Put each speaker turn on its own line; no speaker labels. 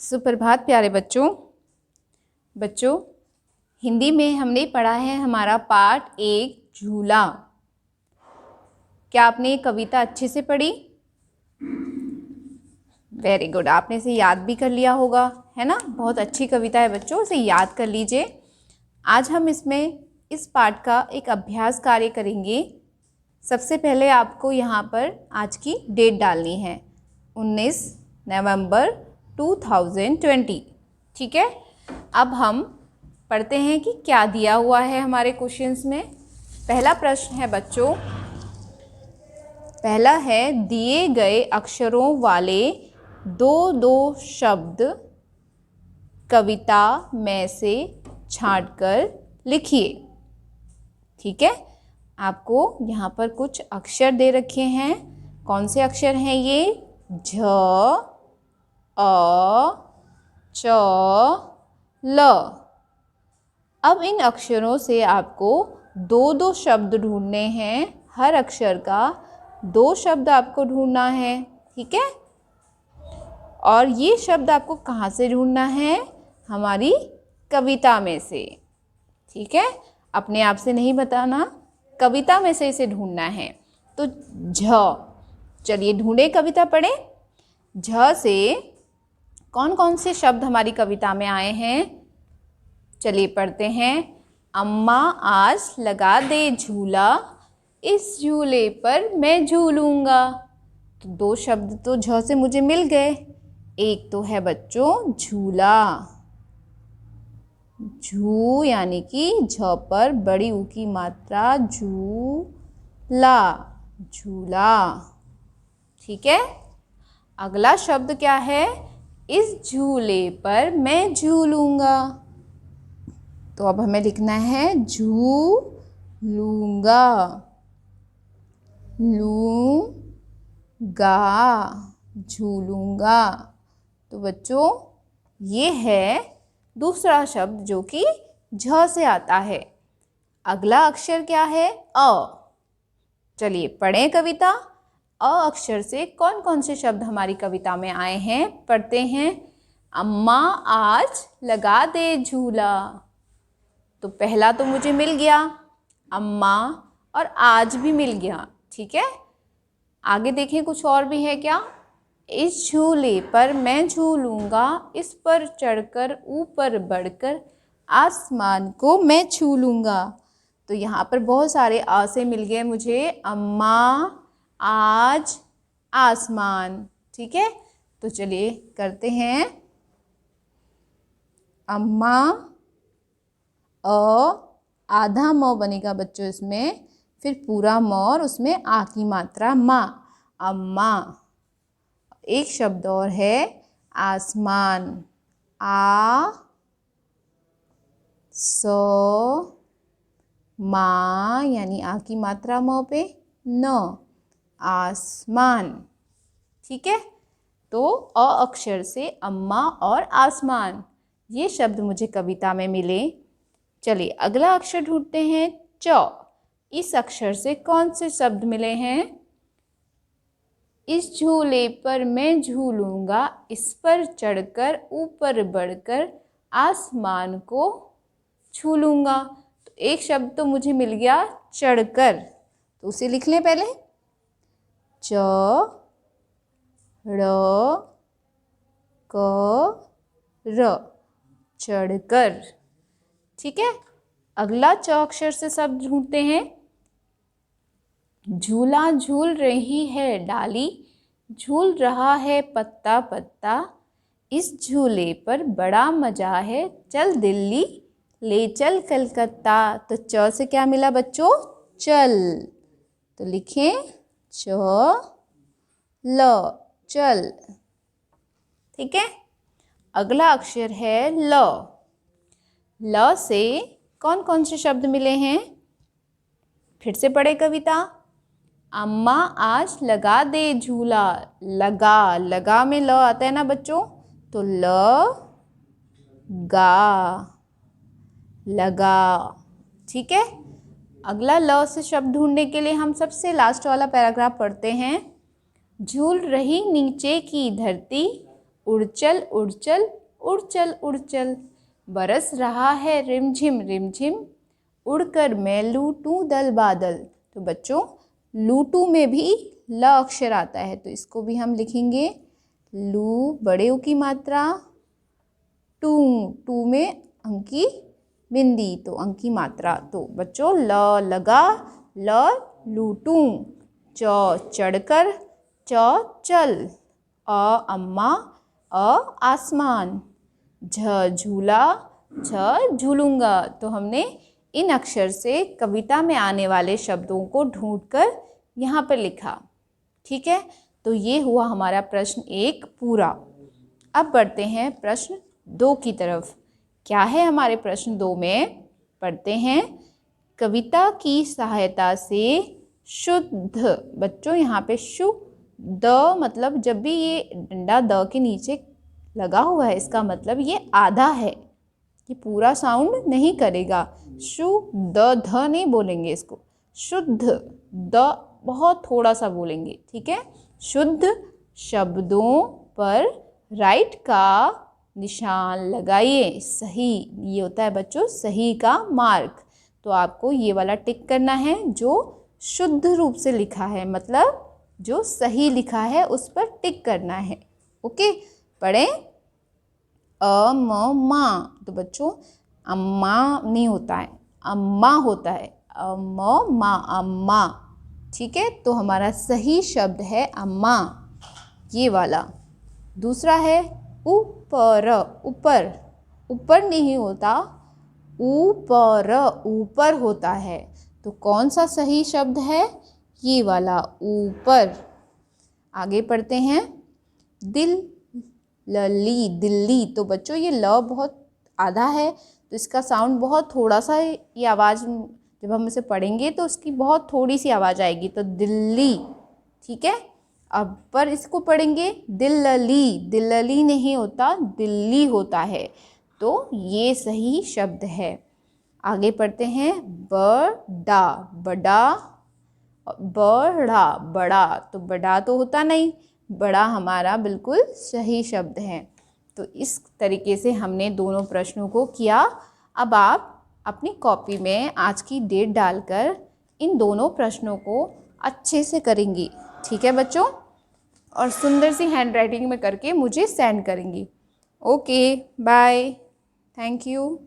सुप्रभात प्यारे बच्चों हिंदी में हमने पढ़ा है हमारा पाठ 1 झूला। क्या आपने ये कविता अच्छे से पढ़ी? वेरी गुड, आपने इसे याद भी कर लिया होगा, है ना। बहुत अच्छी कविता है बच्चों, इसे याद कर लीजिए। आज हम इस पाठ का एक अभ्यास कार्य करेंगे। सबसे पहले आपको यहाँ पर आज की डेट डालनी है, 19 नवंबर 2020। ठीक है, अब हम पढ़ते हैं कि क्या दिया हुआ है हमारे क्वेश्चंस में। पहला प्रश्न है बच्चों, पहला है दिए गए अक्षरों वाले दो शब्द कविता में से छांटकर लिखिए। ठीक है, आपको यहाँ पर कुछ अक्षर दे रखे हैं। कौन से अक्षर हैं ये? झ, अ, च, ल। अब इन अक्षरों से आपको दो शब्द ढूंढने हैं। हर अक्षर का 2 शब्द आपको ढूंढना है। ठीक है, और ये शब्द आपको कहाँ से ढूंढना है? हमारी कविता में से। ठीक है, अपने आप से नहीं बताना, कविता में से इसे ढूंढना है। तो झ, चलिए ढूंढे, कविता पढ़े। झ से कौन कौन से शब्द हमारी कविता में आए हैं? चलिए पढ़ते हैं। अम्मा आज लगा दे झूला, इस झूले पर मैं झूलूंगा। तो 2 शब्द तो झ से मुझे मिल गए। एक तो है बच्चों झूला, झू यानी कि झ पर बड़ी ऊ की मात्रा, झूला, झूला। ठीक है, अगला शब्द क्या है? इस झूले पर मैं झूलूंगा। तो अब हमें लिखना है झूलूंगा, लूंगा, झूलूंगा। तो बच्चों ये है दूसरा शब्द जो कि झ से आता है। अगला अक्षर क्या है? अ। चलिए पढ़ें कविता। अ अक्षर से कौन कौन से शब्द हमारी कविता में आए हैं, पढ़ते हैं। अम्मा आज लगा दे झूला। तो पहला तो मुझे मिल गया अम्मा, और आज भी मिल गया। ठीक है, आगे देखें कुछ और भी है क्या? इस झूले पर मैं झूलूंगा, इस पर चढ़कर ऊपर बढ़कर आसमान को मैं छू लूँगा। तो यहाँ पर बहुत सारे आ से मिल गए मुझे, अम्मा, आज, आसमान। ठीक है, तो चलिए करते हैं। अम्मा, अ, आधा म बनेगा बच्चों इसमें, फिर पूरा म और उसमें आ की मात्रा माँ, अम्मा। एक शब्द और है आसमान, आ, स, मा यानी आ की मात्रा म पे न, आसमान। ठीक है, तो अ अक्षर से अम्मा और आसमान ये शब्द मुझे कविता में मिले। चलिए अगला अक्षर ढूंढते हैं, च। इस अक्षर से कौन से शब्द मिले हैं? इस झूले पर मैं झूलूंगा, इस पर चढ़कर ऊपर बढ़कर आसमान को छू लूँगा। तो एक शब्द तो मुझे मिल गया चढ़कर, तो उसे लिख लें पहले। च, र, क, र, चढ़कर। ठीक है, अगला च अक्षर से शब्द ढूंढते हैं। झूला झूल रही है डाली, झूल रहा है पत्ता पत्ता, इस झूले पर बड़ा मजा है, चल दिल्ली ले चल कलकत्ता। तो च से क्या मिला बच्चों? चल। तो लिखें च, ल, चल। ठीक है, अगला अक्षर है ल। ल से कौन कौन से शब्द मिले हैं? फिर से पढ़े कविता। अम्मा आज लगा दे झूला, लगा, लगा में ल आता है ना बच्चों, तो ल, गा, लगा। ठीक है, अगला ल से शब्द ढूंढने के लिए हम सबसे लास्ट वाला पैराग्राफ पढ़ते हैं। झूल रही नीचे की धरती, उड़चल उड़चल उड़चल उड़चल, बरस रहा है रिमझिम रिमझिम, उड़कर मैं लूटूं दल बादल। तो बच्चों लूटू में भी ल अक्षर आता है, तो इसको भी हम लिखेंगे लू बड़े ऊ की मात्रा, टू टू में अंक की बिंदी, तो अंक की मात्रा। तो बच्चों ल लगा ल लूटूं, च चढ़कर च चल, अम्मा आसमान, झूला झूलूंगा। तो हमने इन अक्षर से कविता में आने वाले शब्दों को ढूंढकर यहाँ पर लिखा। ठीक है, तो ये हुआ हमारा प्रश्न 1 पूरा। अब बढ़ते हैं प्रश्न 2 की तरफ। क्या है हमारे प्रश्न 2 में? पढ़ते हैं, कविता की सहायता से शुद्ध। बच्चों यहाँ पे शुद्ध मतलब जब भी ये डंडा द के नीचे लगा हुआ है इसका मतलब ये आधा है, ये पूरा साउंड नहीं करेगा। शुद्ध ध नहीं बोलेंगे इसको, शुद्ध द बहुत थोड़ा सा बोलेंगे। ठीक है, शुद्ध शब्दों पर राइट का निशान लगाइए। सही, ये होता है बच्चों सही का मार्क। तो आपको ये वाला टिक करना है जो शुद्ध रूप से लिखा है, मतलब जो सही लिखा है उस पर टिक करना है। ओके, पढ़ें मा। तो बच्चों अम्मा नहीं होता है, अम्मा होता है, मा अम्मा। ठीक है, तो हमारा सही शब्द है अम्मा, ये वाला। दूसरा है ऊपर, ऊपर ऊपर नहीं होता, ऊपर ऊपर होता है। तो कौन सा सही शब्द है? ये वाला ऊपर। आगे पढ़ते हैं, दिल्ली दिल्ली। तो बच्चों ये ल बहुत आधा है, तो इसका साउंड बहुत थोड़ा सा, ये आवाज़ जब हम इसे पढ़ेंगे तो उसकी बहुत थोड़ी सी आवाज़ आएगी, तो दिल्ली। ठीक है, अब पर इसको पढ़ेंगे दिल्ली, दिल्ली नहीं होता, दिल्ली होता है। तो ये सही शब्द है। आगे पढ़ते हैं, बड़ा बड़ा, बड़ा बड़ा। तो बड़ा तो होता नहीं, बड़ा हमारा बिल्कुल सही शब्द है। तो इस तरीके से हमने दोनों प्रश्नों को किया। अब आप अपनी कॉपी में आज की डेट डालकर इन दोनों प्रश्नों को अच्छे से करेंगी। ठीक है बच्चों, और सुंदर सी हैंडराइटिंग में करके मुझे सेंड करेंगी। Okay, bye, thank you.